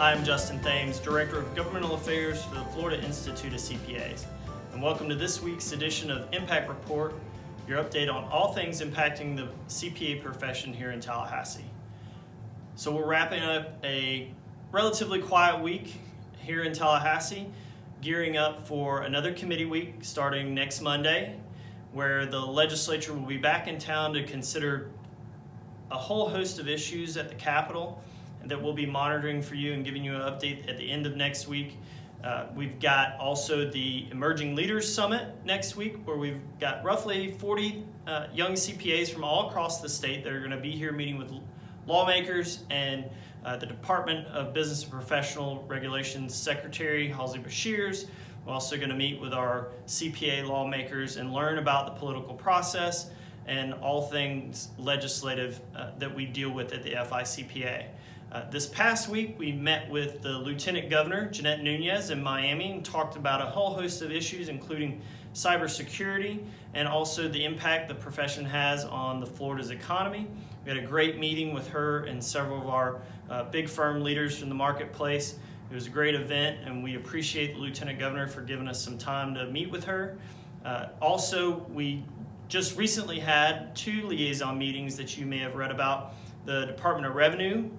I'm Justin Thames, Director of Governmental Affairs for the Florida Institute of CPAs, and welcome to this week's edition of Impact Report, your update on all things impacting the CPA profession here in Tallahassee. So we're wrapping up a relatively quiet week here in Tallahassee, gearing up for another committee week starting next Monday, where the legislature will be back in town to consider a whole host of issues at the Capitol that we'll be monitoring for you and giving you an update at the end of next week. We've got also the Emerging Leaders Summit next week, where we've got roughly 40 young CPAs from all across the state that are going to be here meeting with lawmakers and the Department of Business and Professional Regulations Secretary Halsey Beshears. We're also going to meet with our CPA lawmakers and learn about the political process and all things legislative that we deal with at the FICPA. This past week, we met with the Lieutenant Governor, Jeanette Nunez, in Miami and talked about a whole host of issues, including cybersecurity and also the impact the profession has on the Florida's economy. We had a great meeting with her and several of our big firm leaders from the marketplace. It was a great event, and we appreciate the Lieutenant Governor for giving us some time to meet with her. Also, we just recently had 2 liaison meetings that you may have read about. The Department of Revenue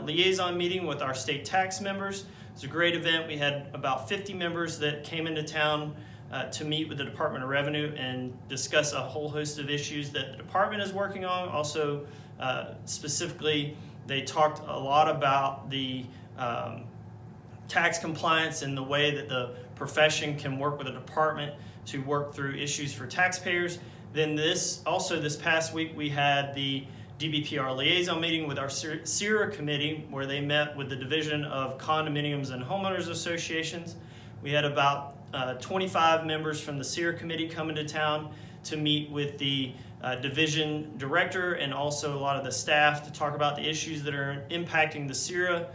liaison meeting with our state tax members. It was a great event. We had about 50 members that came into town to meet with the Department of Revenue and discuss a whole host of issues that the department is working on. Also, specifically, they talked a lot about the tax compliance and the way that the profession can work with the department to work through issues for taxpayers. Then this past week, we had the DBPR liaison meeting with our CIRA committee, where they met with the Division of Condominiums and Homeowners Associations. We had about 25 members from the CIRA committee coming to town to meet with the division director and also a lot of the staff to talk about the issues that are impacting the CIRA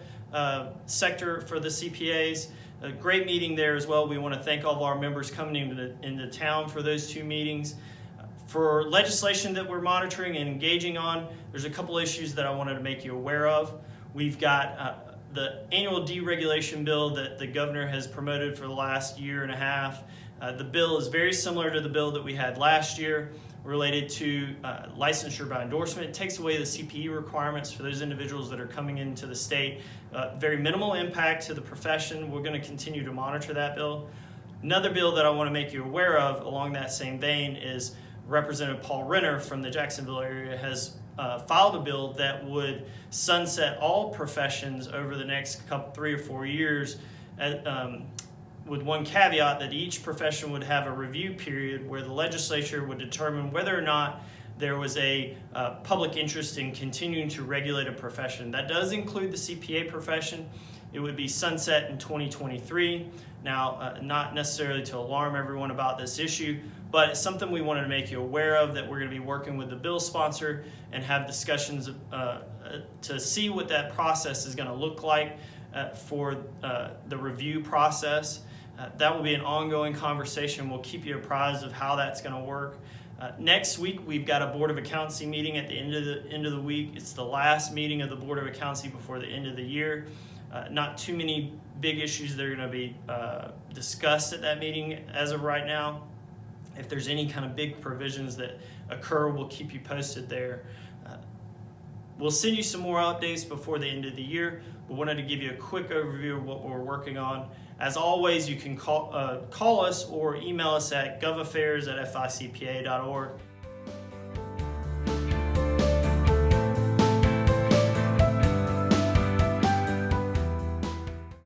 sector for the CPAs. A great meeting there as well. We want to thank all of our members coming into town for those 2 meetings. For legislation that we're monitoring and engaging on, there's a couple issues that I wanted to make you aware of. We've got the annual deregulation bill that the governor has promoted for the last year and a half. The bill is very similar to the bill that we had last year related to licensure by endorsement. It takes away the CPE requirements for those individuals that are coming into the state. Very minimal impact to the profession. We're going to continue to monitor that bill. Another bill that I want to make you aware of along that same vein is Representative Paul Renner from the Jacksonville area has filed a bill that would sunset all professions over the next 3 or 4 years, with one caveat that each profession would have a review period where the legislature would determine whether or not there was a public interest in continuing to regulate a profession. That does include the CPA profession. It would be sunset in 2023. Now, not necessarily to alarm everyone about this issue, but it's something we wanted to make you aware of, that we're going to be working with the bill sponsor and have discussions to see what that process is going to look like for the review process. That will be an ongoing conversation. We'll keep you apprised of how that's going to work. Next week, we've got a Board of Accountancy meeting at the end of the week. It's the last meeting of the Board of Accountancy before the end of the year. Not too many big issues that are going to be discussed at that meeting as of right now. If there's any kind of big provisions that occur, we'll keep you posted there. We'll send you some more updates before the end of the year, but wanted to give you a quick overview of what we're working on. As always, you can call us or email us at govaffairs@ficpa.org.